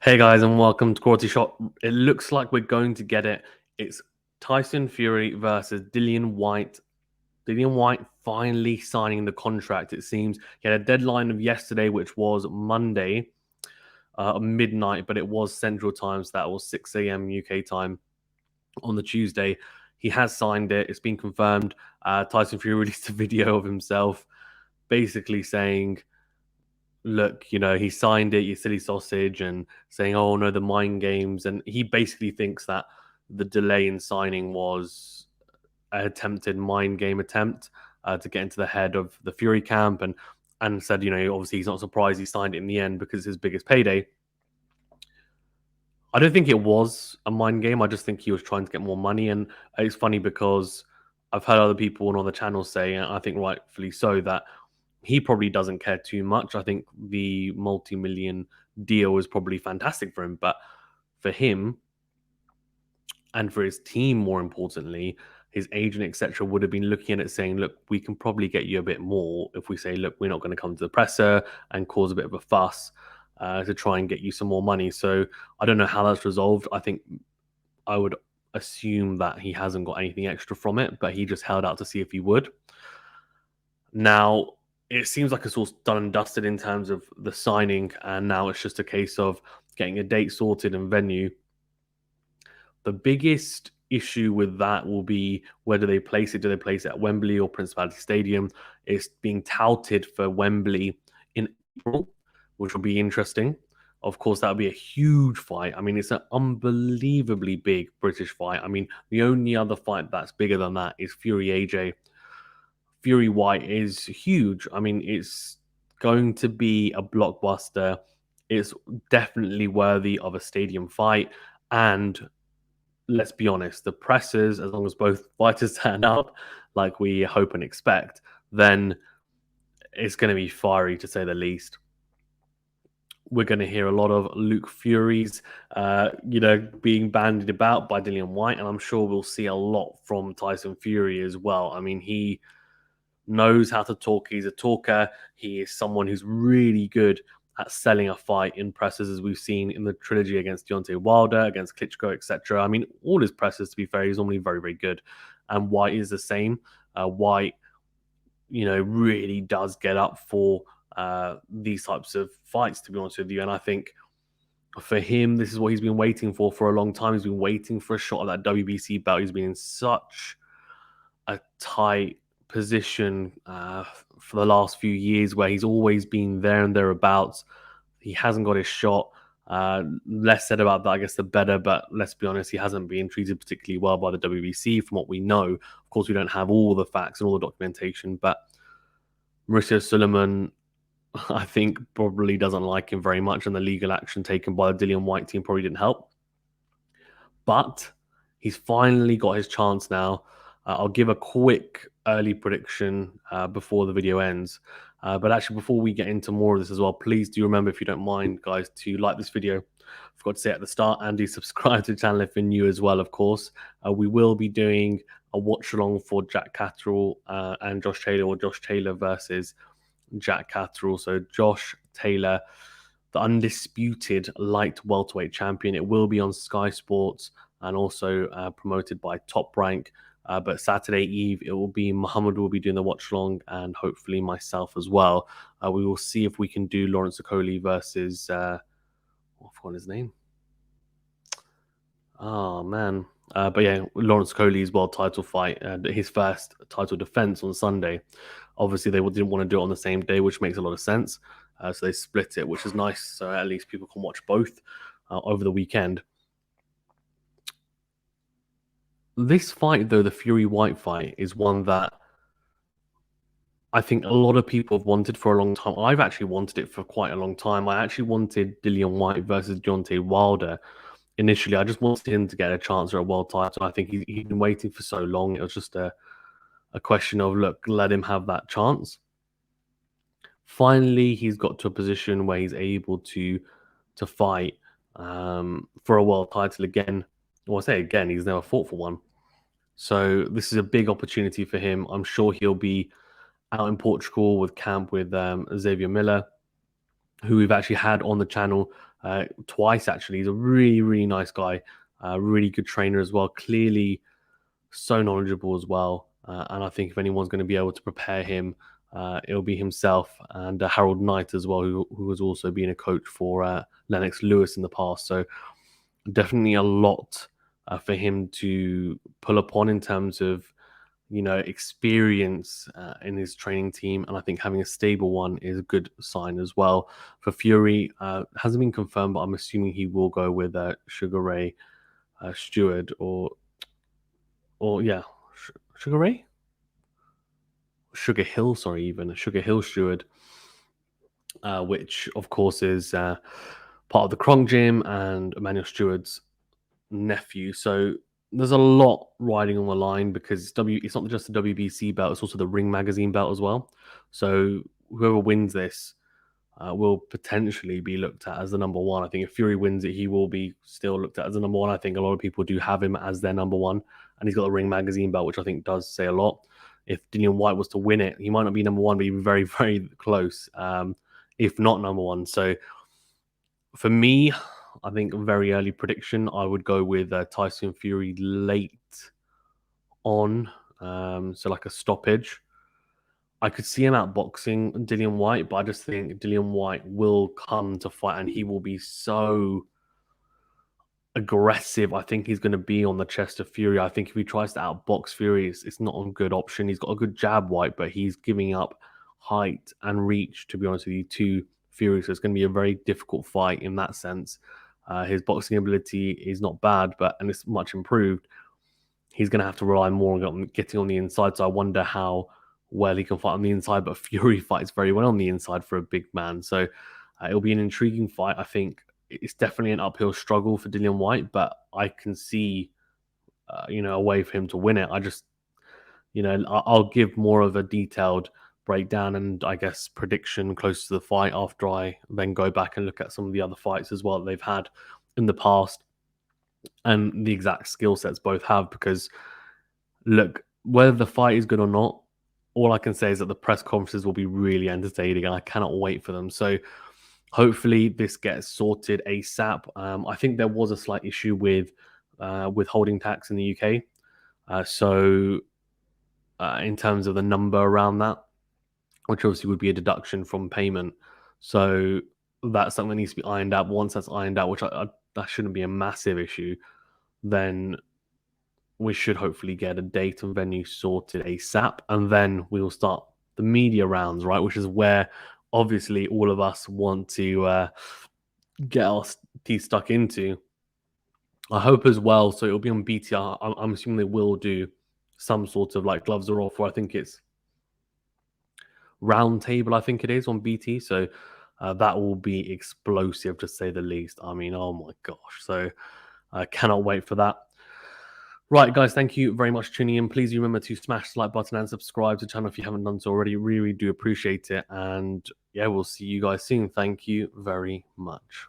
Hey guys, and welcome to Quality Shot. It looks like we're going to get it. It's Tyson Fury versus Dillian Whyte. Dillian Whyte finally signing the contract, it seems. He had a deadline of yesterday, which was Monday, midnight, but it was Central Time, so that was 6 a.m. UK time on the Tuesday. He has signed it. It's been confirmed. Tyson Fury released a video of himself basically saying, look, he signed it, you silly sausage, and saying, oh no, the mind games. And he basically thinks that the delay in signing was an attempted mind game attempt to get into the head of the Fury camp, and said, obviously he's not surprised he signed it in the end because it's his biggest payday. I don't think it was a mind game. I just think he was trying to get more money. And it's funny because I've heard other people on other channels say, and I think rightfully so, that he probably doesn't care too much. I think the multi-million deal is probably fantastic for him. But for him and for his team, more importantly, his agent, etc., would have been looking at it saying, look, we can probably get you a bit more if we say, look, we're not going to come to the presser and cause a bit of a fuss to try and get you some more money. So I don't know how that's resolved. I think I would assume that he hasn't got anything extra from it, but he just held out to see if he would. Now, it seems like it's all done and dusted in terms of the signing, and now it's just a case of getting a date sorted and venue. The biggest issue with that will be where do they place it? Do they place it at Wembley or Principality Stadium? It's being touted for Wembley in April, which will be interesting. Of course, that would be a huge fight. I mean, it's an unbelievably big British fight. I mean, the only other fight that's bigger than that is Fury AJ. Fury Whyte is huge. I mean, it's going to be a blockbuster. It's definitely worthy of a stadium fight. And let's be honest, the pressers, as long as both fighters turn up like we hope and expect, then it's going to be fiery to say the least. We're going to hear a lot of Luke Furies, being bandied about by Dillian Whyte, and I'm sure we'll see a lot from Tyson Fury as well. I mean, he knows how to talk. He's a talker. He is someone who's really good at selling a fight in presses, as we've seen in the trilogy against Deontay Wilder, against Klitschko, etc. I mean, all his presses, to be fair, he's normally very, very good. And Whyte is the same. Whyte, really does get up for these types of fights, to be honest with you. And I think for him, this is what he's been waiting for a long time. He's been waiting for a shot at that WBC belt. He's been in such a tight position for the last few years where he's always been there and thereabouts. He hasn't got his shot. Less said about that, I guess, the better. But let's be honest, he hasn't been treated particularly well by the WBC from what we know. Of course, we don't have all the facts and all the documentation, but Mauricio Suleiman, I think, probably doesn't like him very much, and the legal action taken by the Dillian Whyte team probably didn't help. But he's finally got his chance now. I'll give a quick early prediction before the video ends. But actually, before we get into more of this as well, please do remember, if you don't mind, guys, to like this video. I forgot to say at the start, and do subscribe to the channel if you're new as well, of course. We will be doing a watch along for Jack Catterall and Josh Taylor, or Josh Taylor versus Jack Catterall. So Josh Taylor, the undisputed light welterweight champion. It will be on Sky Sports and also promoted by Top Rank. But Saturday Eve, it will be Muhammad will be doing the watch along, and hopefully myself as well. We will see if we can do Lawrence Okoli versus I forgot his name. Oh man. But yeah, Lawrence Okoli's world title fight, his first title defense on Sunday. Obviously, they didn't want to do it on the same day, which makes a lot of sense. So they split it, which is nice. So at least people can watch both over the weekend. This fight, though, the Fury Whyte fight, is one that I think a lot of people have wanted for a long time. I've actually wanted it for quite a long time. I actually wanted Dillian Whyte versus Deontay Wilder. Initially, I just wanted him to get a chance at a world title. I think he'd been waiting for so long. It was just a question of, look, let him have that chance. Finally, he's got to a position where he's able to fight for a world title again. Well, I say again, he's never fought for one. So this is a big opportunity for him. I'm sure he'll be out in Portugal with camp with Xavier Miller, who we've actually had on the channel twice actually. He's a really, really nice guy, really good trainer as well. Clearly, so knowledgeable as well. And I think if anyone's going to be able to prepare him, it'll be himself and Harold Knight as well, who has also been a coach for Lennox Lewis in the past. So definitely a lot for him to pull upon in terms of experience in his training team, and I think having a stable one is a good sign as well. For Fury, hasn't been confirmed, but I'm assuming he will go with Sugar Ray Stewart or yeah, Sugar Ray, Sugar Hill, sorry, even Sugar Hill Stewart, which of course is part of the Kronk Gym and Emmanuel Stewart's nephew. So there's a lot riding on the line because it's not just the WBC belt, it's also the Ring Magazine belt as well. So whoever wins this will potentially be looked at as the number one. I think if Fury wins it, he will be still looked at as the number one. I think a lot of people do have him as their number one, and he's got the Ring Magazine belt, which I think does say a lot. If Dillian Whyte was to win it, he might not be number one, but he'd be very, very close, if not number one. So for me, I think a very early prediction, I would go with Tyson Fury late on, so like a stoppage. I could see him outboxing Dillian Whyte, but I just think Dillian Whyte will come to fight and he will be so aggressive. I think he's going to be on the chest of Fury. I think if he tries to outbox Fury, it's not a good option. He's got a good jab, Whyte, but he's giving up height and reach, to be honest with you, to Fury. So it's going to be a very difficult fight in that sense. His boxing ability is not bad, and it's much improved. He's going to have to rely more on getting on the inside. So I wonder how well he can fight on the inside. But Fury fights very well on the inside for a big man. So it'll be an intriguing fight. I think it's definitely an uphill struggle for Dillian Whyte, but I can see, a way for him to win it. I just, I'll give more of a detailed breakdown and I guess prediction close to the fight after I then go back and look at some of the other fights as well that they've had in the past and the exact skill sets both have. Because look, whether the fight is good or not, all I can say is that the press conferences will be really entertaining and I cannot wait for them. So hopefully this gets sorted ASAP. I think there was a slight issue with withholding tax in the UK. So in terms of the number around that, which obviously would be a deduction from payment. So that's something that needs to be ironed out. Once that's ironed out, which that shouldn't be a massive issue, then we should hopefully get a date and venue sorted ASAP. And then we will start the media rounds, right? Which is where obviously all of us want to get our teeth stuck into. I hope as well. So it'll be on BTR. I'm assuming they will do some sort of like gloves are off, or I think it's round table. I think it is on BT. So that will be explosive to say the least. I mean, oh my gosh. So I cannot wait for that. Right, guys, thank you very much for tuning in. Please remember to smash the like button and subscribe to the channel if you haven't done so already. Really do appreciate it. And yeah, we'll see you guys soon. Thank you very much.